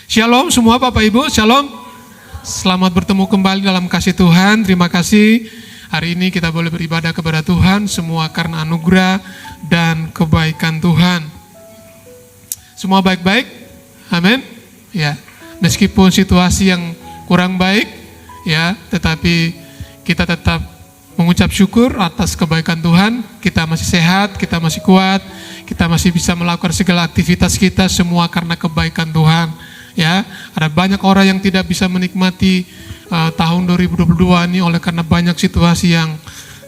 Shalom semua Bapak Ibu, shalom. Selamat bertemu kembali dalam kasih Tuhan. Terima kasih hari ini kita boleh beribadah kepada Tuhan, semua karena anugerah dan kebaikan Tuhan. Semua baik-baik, amin. Ya, meskipun situasi yang kurang baik, ya, tetapi kita tetap mengucap syukur atas kebaikan Tuhan. Kita masih sehat, kita masih kuat, kita masih bisa melakukan segala aktivitas kita semua karena kebaikan Tuhan. Ya, ada banyak orang yang tidak bisa menikmati tahun 2022 ini oleh karena banyak situasi yang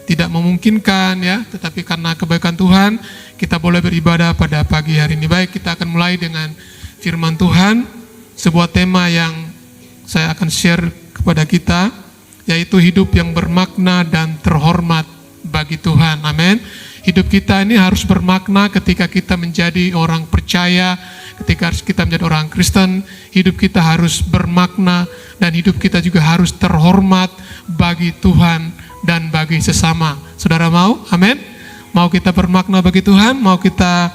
tidak memungkinkan, ya. Tetapi karena kebaikan Tuhan, kita boleh beribadah pada pagi hari ini. Baik, kita akan mulai dengan firman Tuhan, sebuah tema yang saya akan share kepada kita, yaitu hidup yang bermakna dan terhormat bagi Tuhan. Amin. Hidup kita ini harus bermakna ketika kita menjadi orang percaya, ketika kita menjadi orang Kristen. Hidup kita harus bermakna dan hidup kita juga harus terhormat bagi Tuhan dan bagi sesama. Saudara mau? Amin. Mau kita bermakna bagi Tuhan, mau kita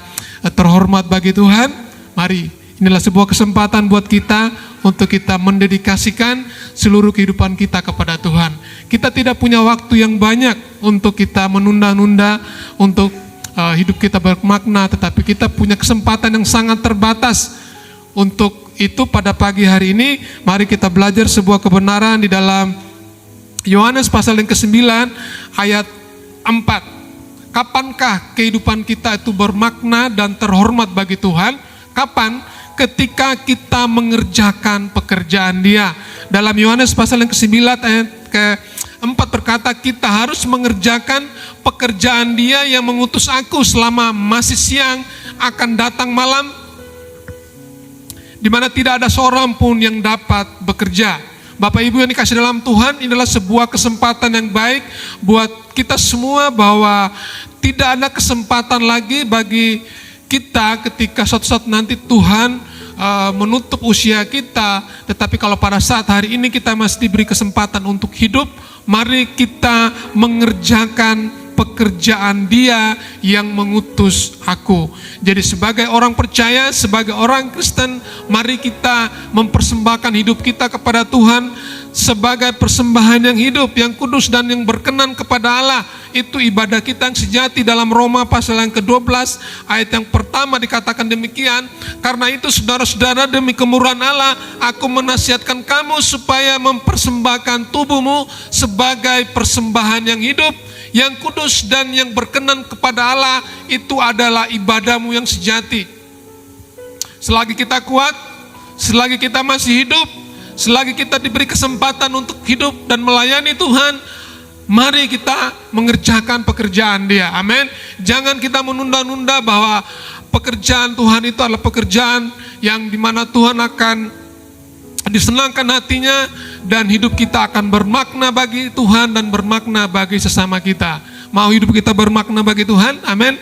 terhormat bagi Tuhan? Mari, inilah sebuah kesempatan buat kita untuk kita mendedikasikan seluruh kehidupan kita kepada Tuhan. Kita tidak punya waktu yang banyak untuk kita menunda-nunda untuk hidup kita bermakna, tetapi kita punya kesempatan yang sangat terbatas. Untuk itu pada pagi hari ini, mari kita belajar sebuah kebenaran di dalam Yohanes pasal yang ke-9 ayat 4. Kapankah kehidupan kita itu bermakna dan terhormat bagi Tuhan? Kapan? Ketika kita mengerjakan pekerjaan Dia. Dalam Yohanes pasal yang ke-9 ayat ke-4 berkata, kita harus mengerjakan pekerjaan Dia yang mengutus aku selama masih siang, akan datang malam, di mana tidak ada seorang pun yang dapat bekerja. Bapak Ibu yang dikasih dalam Tuhan, inilah sebuah kesempatan yang baik buat kita semua, bahwa tidak ada kesempatan lagi bagi kita ketika suatu saat nanti Tuhan menutup usia kita. Tetapi kalau pada saat hari ini kita masih diberi kesempatan untuk hidup, mari kita mengerjakan pekerjaan Dia yang mengutus aku. Jadi sebagai orang percaya, sebagai orang Kristen, mari kita mempersembahkan hidup kita kepada Tuhan sebagai persembahan yang hidup, yang kudus dan yang berkenan kepada Allah. Itu ibadah kita yang sejati. Dalam Roma pasal yang ke-12 ayat yang pertama dikatakan demikian, karena itu saudara-saudara, demi kemurahan Allah aku menasihatkan kamu supaya mempersembahkan tubuhmu sebagai persembahan yang hidup, yang kudus dan yang berkenan kepada Allah. Itu adalah ibadahmu yang sejati. Selagi kita kuat, selagi kita masih hidup, selagi kita diberi kesempatan untuk hidup dan melayani Tuhan, mari kita mengerjakan pekerjaan Dia. Amin. Jangan kita menunda-nunda, bahwa pekerjaan Tuhan itu adalah pekerjaan yang dimana Tuhan akan disenangkan hatinya, dan hidup kita akan bermakna bagi Tuhan dan bermakna bagi sesama kita. Mau hidup kita bermakna bagi Tuhan? Amin.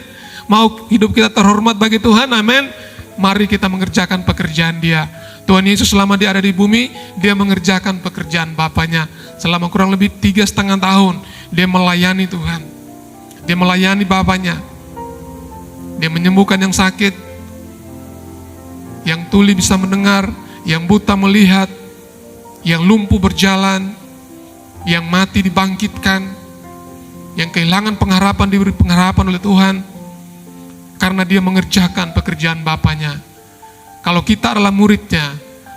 Mau hidup kita terhormat bagi Tuhan? Amin. Mari kita mengerjakan pekerjaan Dia. Tuhan Yesus selama Dia ada di bumi, Dia mengerjakan pekerjaan Bapaknya. Selama kurang lebih 3,5 tahun Dia melayani Tuhan. Dia melayani Bapaknya. Dia menyembuhkan yang sakit, yang tuli bisa mendengar, yang buta melihat, yang lumpuh berjalan, yang mati dibangkitkan, yang kehilangan pengharapan diberi pengharapan oleh Tuhan, karena Dia mengerjakan pekerjaan Bapaknya. Kalau kita adalah muridnya,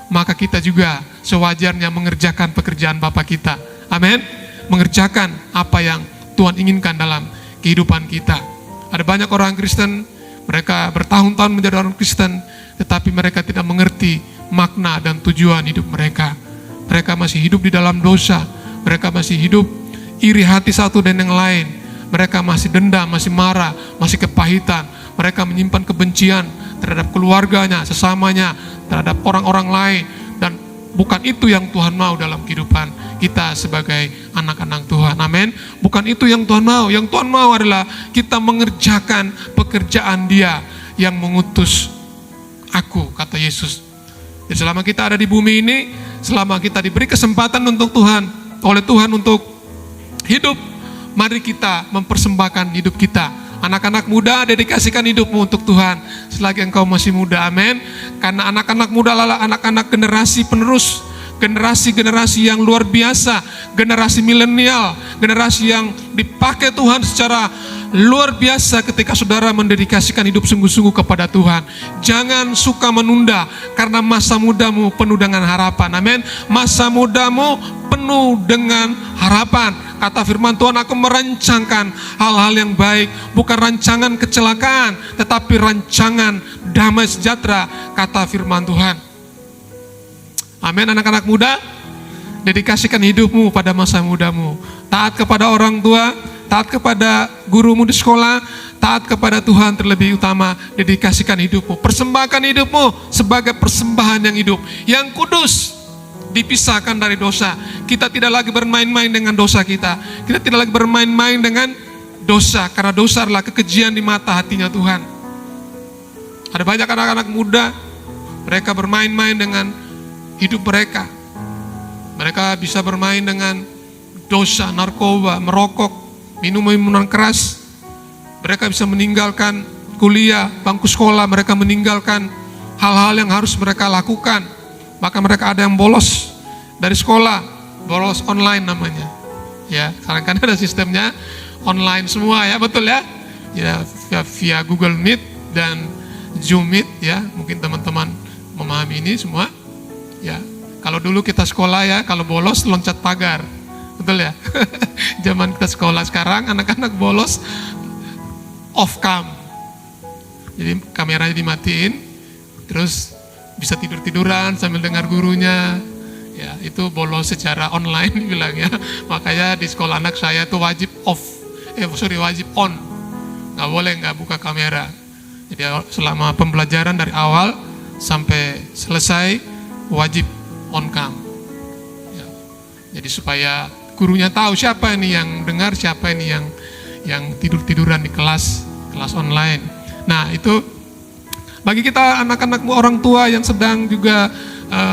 maka kita juga sewajarnya mengerjakan pekerjaan Bapa kita. Amin. Mengerjakan apa yang Tuhan inginkan dalam kehidupan kita. Ada banyak orang Kristen, mereka bertahun-tahun menjadi orang Kristen, tetapi mereka tidak mengerti makna dan tujuan hidup mereka. Mereka masih hidup di dalam dosa. Mereka masih hidup iri hati satu dan yang lain. Mereka masih dendam, masih marah, masih kepahitan. Mereka menyimpan kebencian terhadap keluarganya, sesamanya, terhadap orang-orang lain. Dan bukan itu yang Tuhan mau dalam kehidupan kita sebagai anak-anak Tuhan. Amin. Bukan itu yang Tuhan mau. Yang Tuhan mau adalah kita mengerjakan pekerjaan Dia yang mengutus aku, kata Yesus. Jadi selama kita ada di bumi ini, selama kita diberi kesempatan untuk oleh Tuhan untuk hidup, mari kita mempersembahkan hidup kita Anak-anak muda, dedikasikan hidupmu untuk Tuhan selagi engkau masih muda, amin. Karena anak-anak muda adalah anak-anak generasi penerus, generasi-generasi yang luar biasa, generasi milenial, generasi yang dipakai Tuhan secara luar biasa ketika saudara mendedikasikan hidup sungguh-sungguh kepada Tuhan. Jangan suka menunda, karena masa mudamu penuh dengan harapan, amin. Masa mudamu penuh dengan harapan. Kata firman Tuhan, aku merancangkan hal-hal yang baik, bukan rancangan kecelakaan, tetapi rancangan damai sejahtera, kata firman Tuhan. Amin. Anak-anak muda, dedikasikan hidupmu pada masa mudamu. Taat kepada orang tua, taat kepada gurumu di sekolah, taat kepada Tuhan terlebih utama. Dedikasikan hidupmu, persembahkan hidupmu sebagai persembahan yang hidup, yang kudus, dipisahkan dari dosa. Kita tidak lagi bermain-main dengan dosa kita. Kita tidak lagi bermain-main dengan dosa, karena dosa adalah kekejian di mata hatinya Tuhan. Ada banyak anak-anak muda, mereka bermain-main dengan hidup mereka. Mereka bisa bermain dengan dosa, narkoba, merokok, minum minuman keras. Mereka bisa meninggalkan kuliah, bangku sekolah, mereka meninggalkan hal-hal yang harus mereka lakukan. Maka mereka ada yang bolos dari sekolah, bolos online namanya. Ya, sekarang kan ada sistemnya online semua ya, betul ya? Ya, via Google Meet dan Zoom Meet ya. Mungkin teman-teman memahami ini semua. Ya, kalau dulu kita sekolah ya, kalau bolos loncat pagar. Betul ya? Zaman kita sekolah, sekarang anak-anak bolos off cam. Jadi kameranya dimatiin, terus bisa tidur-tiduran sambil dengar gurunya. Ya, itu bolos secara online dibilangnya. Makanya di sekolah anak saya itu wajib wajib on. Nggak boleh nggak buka kamera. Jadi selama pembelajaran dari awal sampai selesai wajib on cam. Ya. Jadi supaya gurunya tahu siapa ini yang dengar, siapa ini yang tidur-tiduran di kelas online. Nah, itu bagi kita anak-anak orang tua yang sedang juga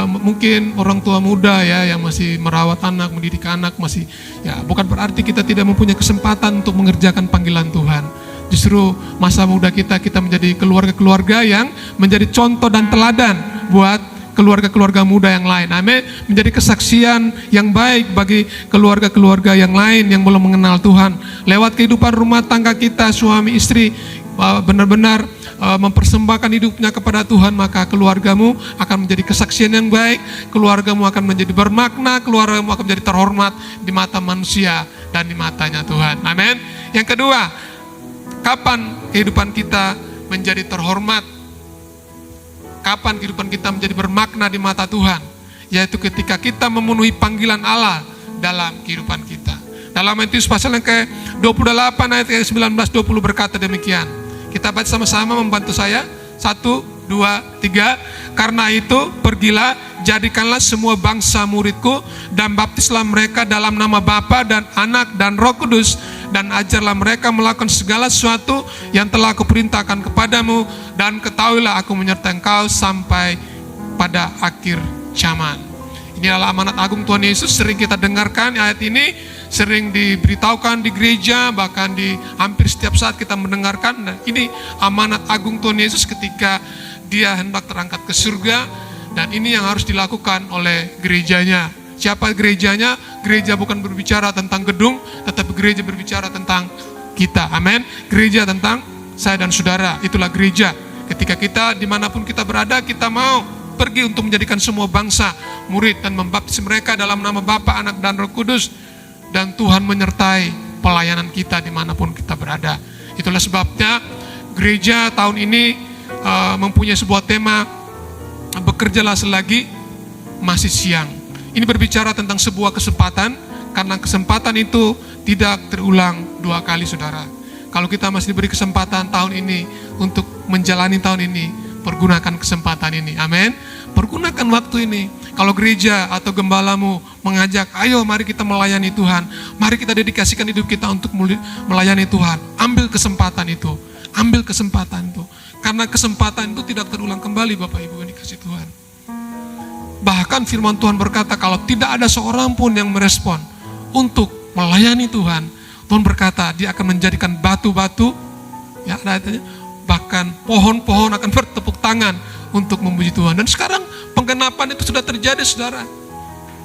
mungkin orang tua muda ya yang masih merawat anak, mendidik anak, masih ya, bukan berarti kita tidak mempunyai kesempatan untuk mengerjakan panggilan Tuhan. Justru masa muda kita menjadi keluarga-keluarga yang menjadi contoh dan teladan buat keluarga-keluarga muda yang lain. Amin. Menjadi kesaksian yang baik bagi keluarga-keluarga yang lain yang belum mengenal Tuhan. Lewat kehidupan rumah tangga kita, suami istri benar-benar mempersembahkan hidupnya kepada Tuhan, maka keluargamu akan menjadi kesaksian yang baik, keluargamu akan menjadi bermakna, keluargamu akan menjadi terhormat di mata manusia dan di matanya Tuhan. Amin. Yang kedua, kapan kehidupan kita menjadi terhormat? Kapan kehidupan kita menjadi bermakna di mata Tuhan? Yaitu ketika kita memenuhi panggilan Allah dalam kehidupan kita. Dalam Matius pasal yang ke-28 ayat ke-19-20 berkata demikian. Kita baca sama-sama, membantu saya. 1, 2, 3. Karena itu pergilah, jadikanlah semua bangsa muridku dan baptislah mereka dalam nama Bapa dan Anak dan Roh Kudus, dan ajarlah mereka melakukan segala sesuatu yang telah aku perintahkan kepadamu, dan ketahuilah aku menyertai engkau sampai pada akhir zaman. Ini adalah amanat agung Tuhan Yesus. Sering kita dengarkan ayat ini, sering diberitahukan di gereja, bahkan di hampir setiap saat kita mendengarkan. Dan ini amanat agung Tuhan Yesus ketika dia hendak terangkat ke surga, dan ini yang harus dilakukan oleh gerejanya. Siapa gerejanya? Gereja bukan berbicara tentang gedung, tetapi gereja berbicara tentang kita. Amin. Gereja tentang saya dan saudara, itulah gereja. Ketika kita dimanapun kita berada, kita mau pergi untuk menjadikan semua bangsa murid dan membaptis mereka dalam nama Bapa, Anak dan Roh Kudus, dan Tuhan menyertai pelayanan kita dimanapun kita berada. Itulah sebabnya gereja tahun ini mempunyai sebuah tema, bekerjalah selagi masih siang. Ini berbicara tentang sebuah kesempatan, karena kesempatan itu tidak terulang 2 kali, saudara. Kalau kita masih diberi kesempatan tahun ini untuk menjalani tahun ini, pergunakan kesempatan ini. Amin. Pergunakan waktu ini. Kalau gereja atau gembalamu mengajak, ayo mari kita melayani Tuhan, mari kita dedikasikan hidup kita untuk melayani Tuhan. Ambil kesempatan itu. Ambil kesempatan itu. Karena kesempatan itu tidak terulang kembali, Bapak Ibu yang dikasih Tuhan. Bahkan firman Tuhan berkata, kalau tidak ada seorang pun yang merespon untuk melayani Tuhan, Tuhan berkata dia akan menjadikan batu-batu Ya, ada ayatnya. Bahkan pohon-pohon akan bertepuk tangan untuk memuji Tuhan. Dan sekarang penggenapan itu sudah terjadi, saudara.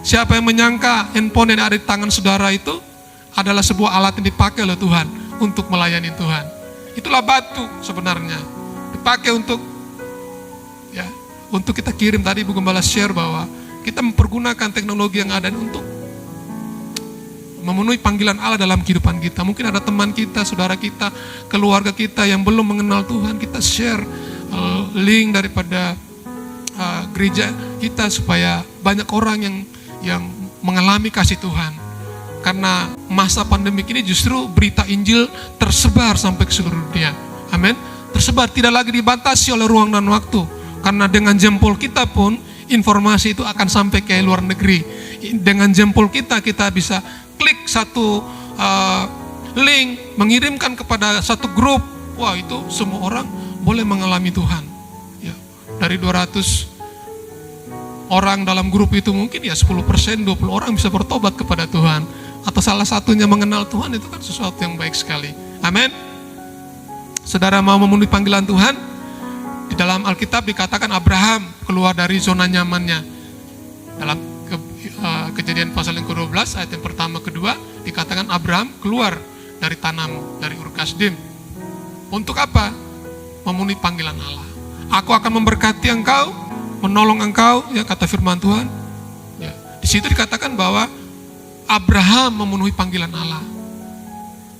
Siapa yang menyangka handphone yang ada di tangan saudara itu adalah sebuah alat yang dipakai oleh Tuhan untuk melayani Tuhan. Itulah batu sebenarnya. Dipakai untuk kita kirim. Tadi Ibu Gembala share bahwa kita mempergunakan teknologi yang ada untuk memenuhi panggilan Allah dalam kehidupan kita. Mungkin ada teman kita, saudara kita, keluarga kita yang belum mengenal Tuhan. Kita share link daripada gereja kita supaya banyak orang yang mengalami kasih Tuhan. Karena masa pandemi ini justru berita Injil tersebar sampai ke seluruh dunia. Amin. Tersebar, tidak lagi dibatasi oleh ruang dan waktu. Karena dengan jempol kita pun informasi itu akan sampai ke luar negeri. Dengan jempol kita bisa klik satu link, mengirimkan kepada satu grup. Wah, itu semua orang boleh mengalami Tuhan. Ya, dari 200 orang dalam grup itu mungkin 10%, 20 orang bisa bertobat kepada Tuhan. Atau salah satunya mengenal Tuhan, itu kan sesuatu yang baik sekali. Amin. Saudara mau memenuhi panggilan Tuhan? Di dalam Alkitab dikatakan Abraham keluar dari zona nyamannya. Dalam Kejadian pasal yang ke-12 ayat yang pertama kedua dikatakan Abraham keluar dari tanahmu, dari Ur Kasdim. Untuk apa? Memenuhi panggilan Allah. Aku akan memberkati engkau, menolong engkau, ya kata firman Tuhan. Ya, di situ dikatakan bahwa Abraham memenuhi panggilan Allah.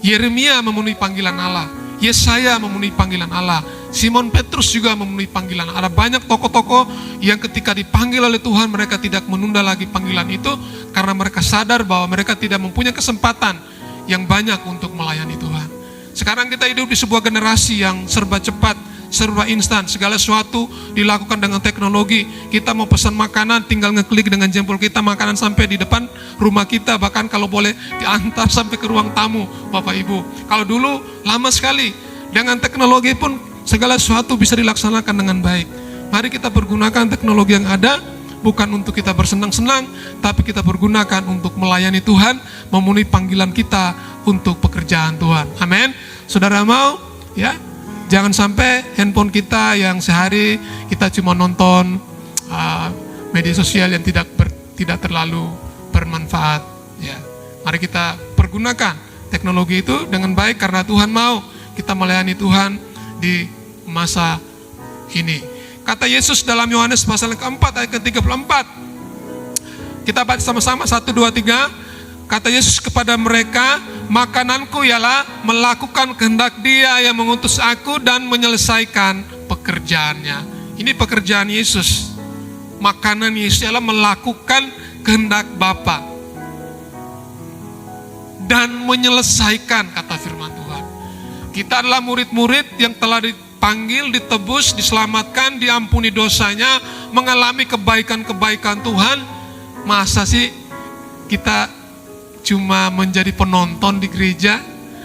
Yeremia memenuhi panggilan Allah. Yesaya memenuhi panggilan Allah. Simon Petrus juga memenuhi panggilan. Ada banyak tokoh-tokoh yang ketika dipanggil oleh Tuhan, mereka tidak menunda lagi panggilan itu karena mereka sadar bahwa mereka tidak mempunyai kesempatan yang banyak untuk melayani Tuhan. Sekarang kita hidup di sebuah generasi yang serba cepat, serba instan, segala sesuatu dilakukan dengan teknologi. Kita mau pesan makanan, tinggal ngeklik dengan jempol kita, makanan sampai di depan rumah kita, bahkan kalau boleh diantar sampai ke ruang tamu, Bapak Ibu. Kalau dulu lama sekali, dengan teknologi pun segala sesuatu bisa dilaksanakan dengan baik. Mari kita pergunakan teknologi yang ada, bukan untuk kita bersenang-senang, tapi kita pergunakan untuk melayani Tuhan, memenuhi panggilan kita untuk pekerjaan Tuhan. Amin. Saudara mau? Ya. Jangan sampai handphone kita yang sehari kita cuma nonton media sosial yang tidak terlalu bermanfaat. Ya. Mari kita pergunakan teknologi itu dengan baik karena Tuhan mau kita melayani Tuhan di masa ini. Kata Yesus dalam Yohanes pasal keempat ayat ke-34. Kita baca sama-sama 1, 2, 3. Kata Yesus kepada mereka, makananku ialah melakukan kehendak Dia yang mengutus aku dan menyelesaikan pekerjaannya. Ini pekerjaan Yesus. Makanan Yesus ialah melakukan kehendak Bapa dan menyelesaikan, kata firman Tuhan. Kita adalah murid-murid yang telah dipanggil, ditebus, diselamatkan, diampuni dosanya, mengalami kebaikan-kebaikan Tuhan. Masa sih kita cuma menjadi penonton di gereja?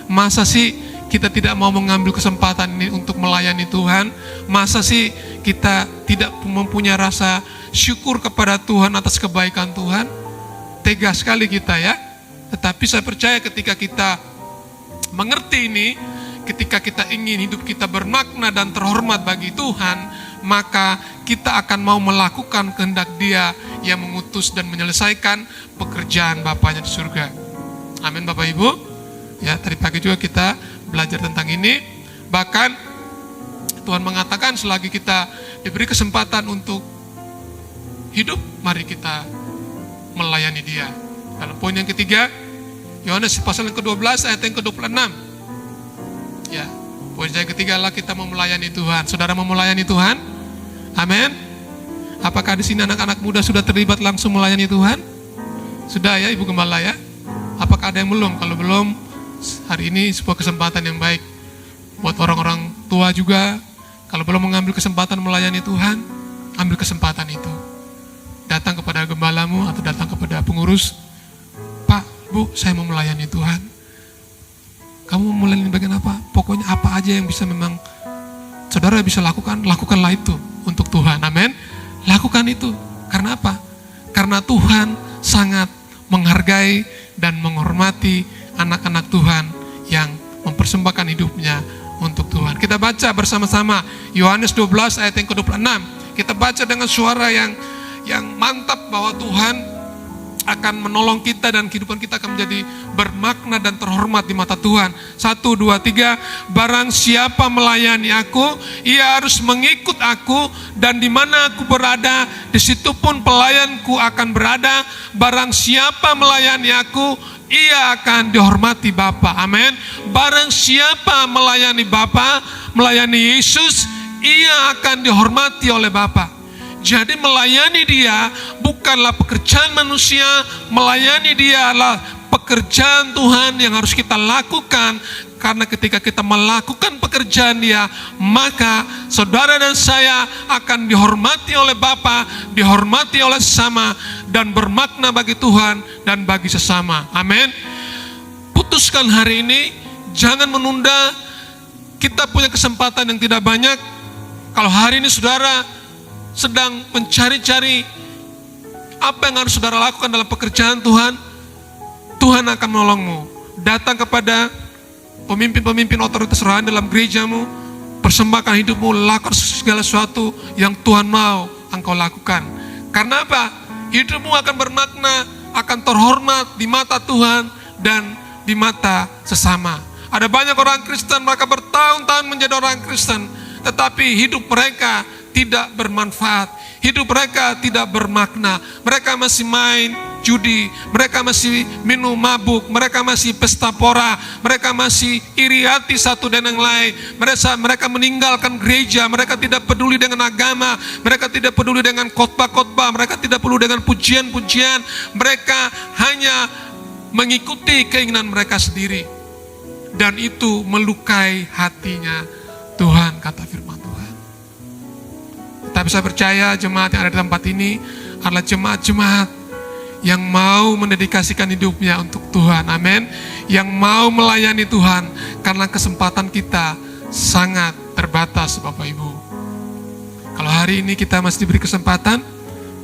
Masa sih kita tidak mau mengambil kesempatan ini untuk melayani Tuhan? Masa sih kita tidak mempunyai rasa syukur kepada Tuhan atas kebaikan Tuhan? Tega sekali kita ya. Tetapi saya percaya ketika kita mengerti ini, ketika kita ingin hidup kita bermakna dan terhormat bagi Tuhan, maka kita akan mau melakukan kehendak Dia yang mengutus dan menyelesaikan pekerjaan Bapaknya di surga. Amin Bapak Ibu. Ya, tadi pagi juga kita belajar tentang ini. Bahkan Tuhan mengatakan selagi kita diberi kesempatan untuk hidup, mari kita melayani Dia. Dalam poin yang ketiga, Yohanes pasal yang ke-12 ayat yang ke-26. Ya, poin yang ketiga adalah kita mau melayani Tuhan. Saudara mau melayani Tuhan? Amin. Apakah di sini anak-anak muda sudah terlibat langsung melayani Tuhan? Sudah ya Ibu Gembala ya? Apakah ada yang belum? Kalau belum, hari ini sebuah kesempatan yang baik. Buat orang-orang tua juga, kalau belum mengambil kesempatan melayani Tuhan, ambil kesempatan itu. Datang kepada gembalamu atau datang kepada pengurus, Pak, Bu, saya mau melayani Tuhan. Kamu mau melayani bagian apa? Pokoknya apa aja yang bisa memang saudara bisa lakukan, lakukanlah itu untuk Tuhan. Amin. Lakukan itu. Karena apa? Karena Tuhan sangat menghargai dan menghormati anak-anak Tuhan yang mempersembahkan hidupnya untuk Tuhan. Kita baca bersama-sama Yohanes 12 ayat yang ke-26. Kita baca dengan suara yang mantap bahwa Tuhan akan menolong kita dan kehidupan kita akan menjadi bermakna dan terhormat di mata Tuhan. 1, 2, 3. Barang siapa melayani aku, ia harus mengikut aku, dan di mana aku berada, di situ pun pelayanku akan berada. Barang siapa melayani aku, ia akan dihormati Bapa. Amin. Barang siapa melayani Bapa, melayani Yesus, ia akan dihormati oleh Bapa. Jadi melayani dia bukanlah pekerjaan manusia, melayani dia adalah pekerjaan Tuhan yang harus kita lakukan. Karena ketika kita melakukan pekerjaan dia, maka saudara dan saya akan dihormati oleh Bapa, dihormati oleh sesama, dan bermakna bagi Tuhan dan bagi sesama. Amin. Putuskan hari ini, jangan menunda. Kita punya kesempatan yang tidak banyak. Kalau hari ini saudara sedang mencari-cari apa yang harus saudara lakukan dalam pekerjaan Tuhan, Tuhan akan menolongmu. Datang kepada pemimpin-pemimpin otoritas rohani dalam gerejamu, persembahkan hidupmu, lakukan segala sesuatu yang Tuhan mau engkau lakukan. Karena apa? Hidupmu akan bermakna, akan terhormat di mata Tuhan dan di mata sesama. Ada banyak orang Kristen, mereka bertahun-tahun menjadi orang Kristen, tetapi hidup mereka tidak bermanfaat, hidup mereka tidak bermakna. Mereka masih main judi, mereka masih minum mabuk, mereka masih pesta pora, mereka masih iri hati satu dan yang lain. Mereka meninggalkan gereja, mereka tidak peduli dengan agama, mereka tidak peduli dengan khotbah-khotbah, mereka tidak peduli dengan pujian-pujian. Mereka hanya mengikuti keinginan mereka sendiri, dan itu melukai hatinya Tuhan, kata firman Tuhan. Tapi saya percaya jemaat yang ada di tempat ini adalah jemaat-jemaat yang mau mendedikasikan hidupnya untuk Tuhan. Amin. Yang mau melayani Tuhan, karena kesempatan kita sangat terbatas, Bapak Ibu. Kalau hari ini kita masih diberi kesempatan,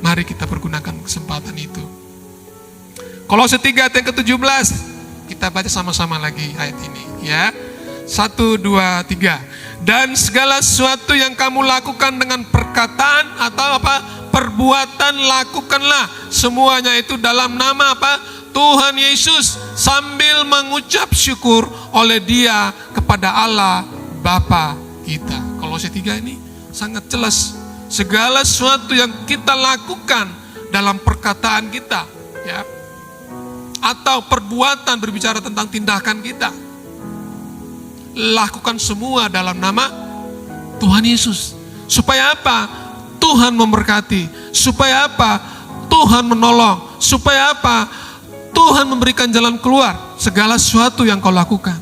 mari kita pergunakan kesempatan itu. Kolose 3 ayat yang ke-17. Kita baca sama-sama lagi ayat ini ya. 1, 2, 3. Dan segala sesuatu yang kamu lakukan dengan perkataan atau perbuatan, lakukanlah semuanya itu dalam nama Tuhan Yesus, sambil mengucap syukur oleh Dia kepada Allah Bapa kita. Kolose 3 ini sangat jelas. Segala sesuatu yang kita lakukan dalam perkataan kita ya, atau perbuatan, berbicara tentang tindakan kita, lakukan semua dalam nama Tuhan Yesus. Supaya apa? Tuhan memberkati. Supaya apa? Tuhan menolong. Supaya apa? Tuhan memberikan jalan keluar segala sesuatu yang kau lakukan.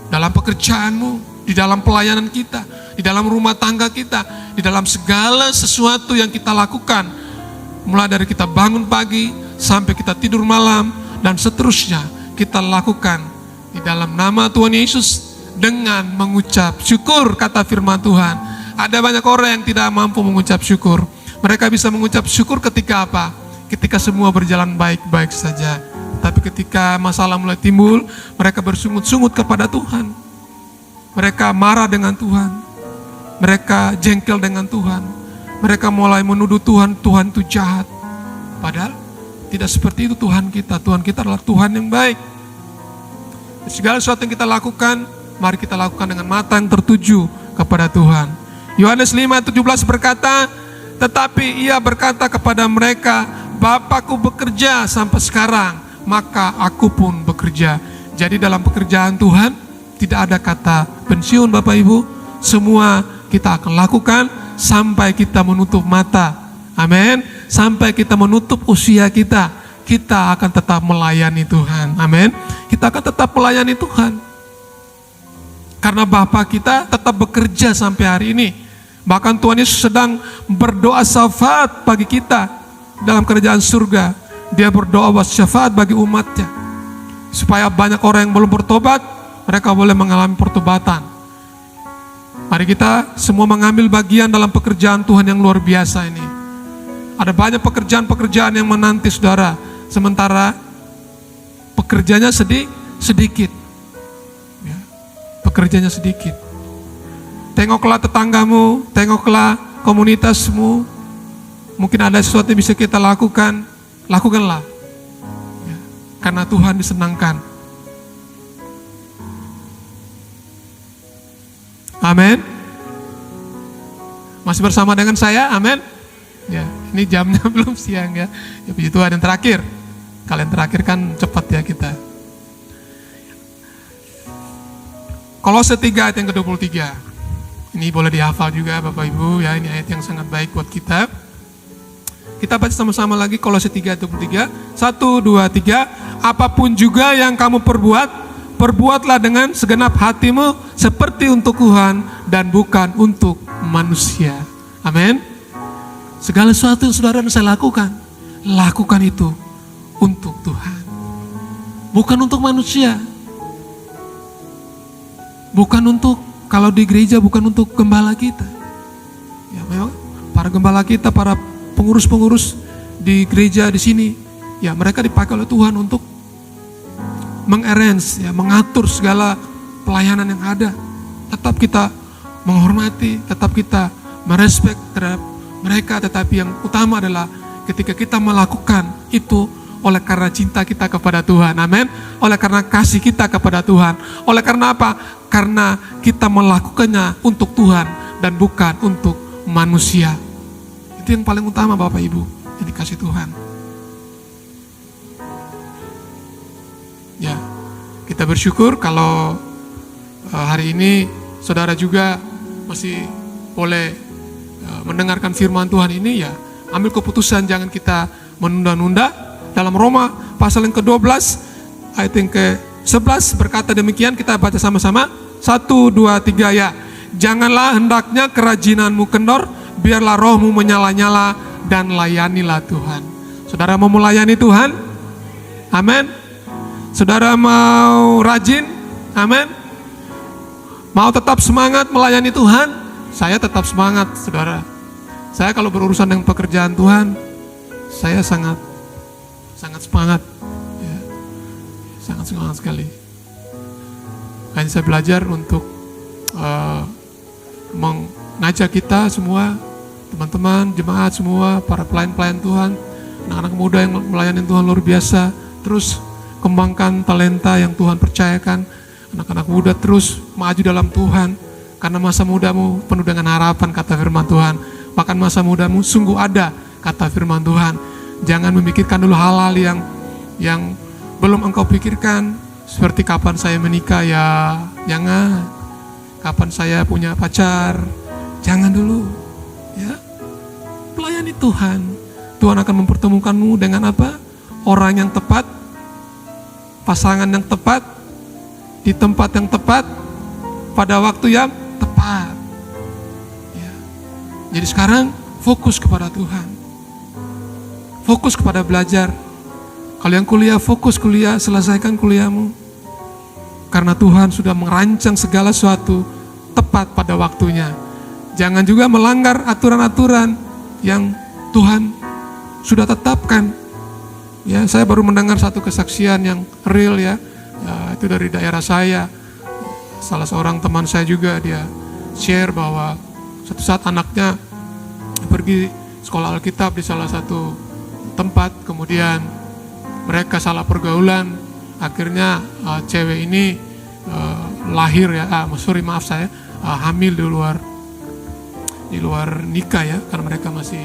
Dalam pekerjaanmu, di dalam pelayanan kita, di dalam rumah tangga kita, di dalam segala sesuatu yang kita lakukan. Mulai dari kita bangun pagi sampai kita tidur malam dan seterusnya, kita lakukan di dalam nama Tuhan Yesus dengan mengucap syukur, kata firman Tuhan. Ada banyak orang yang tidak mampu mengucap syukur. Mereka bisa mengucap syukur ketika apa? Ketika semua berjalan baik-baik saja. Tapi ketika masalah mulai timbul, mereka bersungut-sungut kepada Tuhan. Mereka marah dengan Tuhan. Mereka jengkel dengan Tuhan. Mereka mulai menuduh Tuhan itu jahat. Padahal tidak seperti itu Tuhan kita. Tuhan kita adalah Tuhan yang baik. Segala sesuatu yang kita lakukan, mari kita lakukan dengan mata yang tertuju kepada Tuhan. Yohanes 5:17 berkata, tetapi ia berkata kepada mereka, Bapakku bekerja sampai sekarang, maka aku pun bekerja. Jadi dalam pekerjaan Tuhan tidak ada kata pensiun, Bapak Ibu. Semua kita akan lakukan sampai kita menutup mata. Amin. Sampai kita menutup usia kita, kita akan tetap melayani Tuhan. Amin. Kita akan tetap melayani Tuhan. Karena Bapa kita tetap bekerja sampai hari ini. Bahkan Tuhan Yesus sedang berdoa syafaat bagi kita dalam kerajaan surga. Dia berdoa buat syafaat bagi umatnya. Supaya banyak orang yang belum bertobat, mereka boleh mengalami pertobatan. Mari kita semua mengambil bagian dalam pekerjaan Tuhan yang luar biasa ini. Ada banyak pekerjaan-pekerjaan yang menanti saudara. Sementara pekerjanya sedikit. pekerjanya sedikit. Tengoklah tetanggamu, tengoklah komunitasmu. Mungkin ada sesuatu yang bisa kita lakukan, lakukanlah. Ya, karena Tuhan disenangkan. Amin. Masih bersama dengan saya, amin. Ya, ini jamnya belum siang ya. Ya puji Tuhan, yang terakhir. Kalian terakhir kan cepat ya kita. Kolose 3 ayat yang ke-23. Ini boleh dihafal juga Bapak Ibu ya, ini ayat yang sangat baik buat kita. Kita baca sama-sama lagi Kolose 3 ayat 23. 1, 2, 3. Apapun juga yang kamu perbuat, perbuatlah dengan segenap hatimu seperti untuk Tuhan dan bukan untuk manusia. Amin. Segala sesuatu yang saudara dan saya lakukan itu untuk Tuhan. Bukan untuk manusia. Bukan untuk, kalau di gereja bukan untuk gembala kita. Ya memang para gembala kita, para pengurus-pengurus di gereja di sini, ya mereka dipakai oleh Tuhan untuk mengarrange, ya mengatur segala pelayanan yang ada. Tetap kita menghormati, tetap kita merespek terhadap mereka, tetapi yang utama adalah ketika kita melakukan itu oleh karena cinta kita kepada Tuhan, amin. Oleh karena kasih kita kepada Tuhan. Oleh karena apa? Karena kita melakukannya untuk Tuhan dan bukan untuk manusia. Itu yang paling utama Bapak Ibu, yang dikasih Tuhan. Ya, kita bersyukur kalau hari ini saudara juga masih boleh mendengarkan firman Tuhan ini, ya ambil keputusan, jangan kita menunda-nunda. Dalam Roma pasal yang ke-12 ayat yang ke-11 berkata demikian, kita baca sama-sama. 1, 2, 3 ya. Janganlah hendaknya kerajinanmu kendor, biarlah rohmu menyala-nyala dan layanilah Tuhan. Saudara mau melayani Tuhan? Amin. Saudara mau rajin? Amin. Mau tetap semangat melayani Tuhan? Saya tetap semangat, saudara. Saya kalau berurusan dengan pekerjaan Tuhan, saya sangat semangat, ya. Sangat semangat sekali. Makanya saya belajar untuk mengajak kita semua, teman-teman, jemaat semua, para pelayan-pelayan Tuhan, anak-anak muda yang melayani Tuhan luar biasa, terus kembangkan talenta yang Tuhan percayakan. Anak-anak muda terus maju dalam Tuhan, karena masa mudamu penuh dengan harapan, kata firman Tuhan. Bahkan masa mudamu sungguh ada, kata firman Tuhan. Jangan memikirkan dulu hal-hal yang belum engkau pikirkan, seperti kapan saya menikah, ya jangan. Kapan saya punya pacar, jangan dulu. Ya, pelayani Tuhan. Tuhan akan mempertemukanmu dengan apa? Orang yang tepat, pasangan yang tepat, di tempat yang tepat, pada waktu yang tepat. Ya. Jadi sekarang fokus kepada Tuhan. Fokus kepada belajar. Kalau yang kuliah, fokus kuliah, selesaikan kuliahmu. Karena Tuhan sudah merancang segala sesuatu tepat pada waktunya. Jangan juga melanggar aturan-aturan yang Tuhan sudah tetapkan. Ya, saya baru mendengar satu kesaksian yang real ya, itu dari daerah saya. Salah seorang teman saya juga, dia share bahwa suatu saat anaknya pergi sekolah Alkitab di salah satu tempat, kemudian mereka salah pergaulan, akhirnya cewek ini lahir ya, hamil di luar nikah ya, karena mereka masih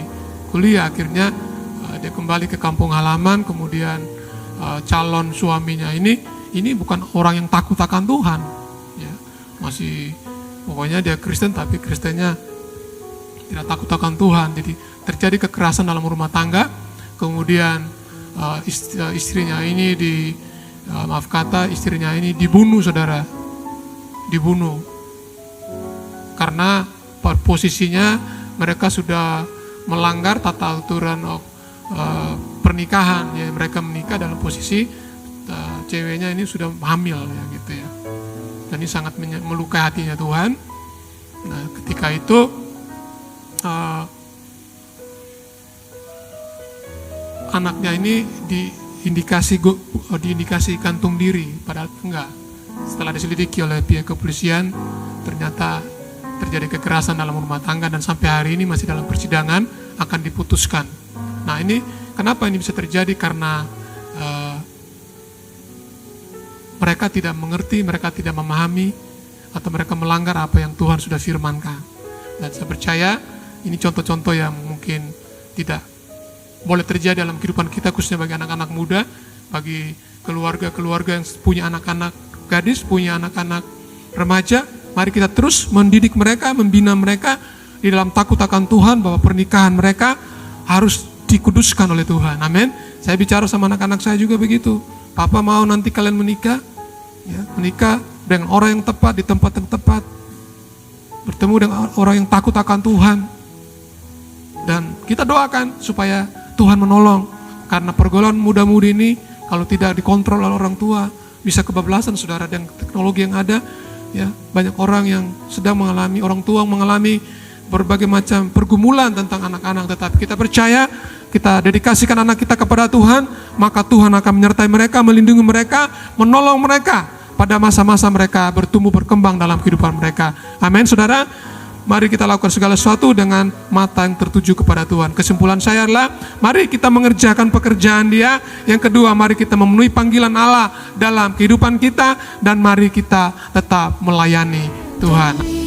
kuliah. Akhirnya dia kembali ke kampung halaman, kemudian calon suaminya ini bukan orang yang takut akan Tuhan ya, masih pokoknya dia Kristen, tapi Kristennya tidak takut akan Tuhan. Jadi terjadi kekerasan dalam rumah tangga. Kemudian istrinya ini istrinya ini dibunuh, saudara, dibunuh karena posisinya mereka sudah melanggar tata aturan pernikahan ya. Mereka menikah dalam posisi ceweknya ini sudah hamil ya, gitu ya. Dan ini sangat melukai hatinya Tuhan. Nah, ketika itu anaknya ini diindikasi gantung diri, padahal enggak. setelah diselidiki oleh pihak kepolisian, ternyata terjadi kekerasan dalam rumah tangga dan sampai hari ini masih dalam persidangan akan diputuskan. Nah ini kenapa ini bisa terjadi? Karena mereka tidak mengerti, mereka tidak memahami, atau mereka melanggar apa yang Tuhan sudah firmankan. Dan saya percaya ini contoh-contoh yang mungkin tidak boleh terjadi dalam kehidupan kita, khususnya bagi anak-anak muda, bagi keluarga-keluarga yang punya anak-anak gadis, punya anak-anak remaja. Mari kita terus mendidik mereka, membina mereka di dalam takut akan Tuhan, bahwa pernikahan mereka harus dikuduskan oleh Tuhan. Amin. Saya bicara sama anak-anak saya juga begitu. Papa mau nanti kalian menikah, ya, menikah dengan orang yang tepat, di tempat yang tepat, bertemu dengan orang yang takut akan Tuhan. Dan kita doakan supaya Tuhan menolong, karena pergaulan muda-mudi ini kalau tidak dikontrol oleh orang tua bisa kebablasan, saudara. Dengan teknologi yang ada, ya, banyak orang yang sedang mengalami, orang tua mengalami berbagai macam pergumulan tentang anak-anak. Tetapi kita percaya, kita dedikasikan anak kita kepada Tuhan, maka Tuhan akan menyertai mereka, melindungi mereka, menolong mereka pada masa-masa mereka bertumbuh berkembang dalam kehidupan mereka. Amin, saudara. Mari kita lakukan segala sesuatu dengan mata yang tertuju kepada Tuhan. Kesimpulan saya adalah, mari kita mengerjakan pekerjaan Dia. Yang kedua, mari kita memenuhi panggilan Allah dalam kehidupan kita, dan mari kita tetap melayani Tuhan.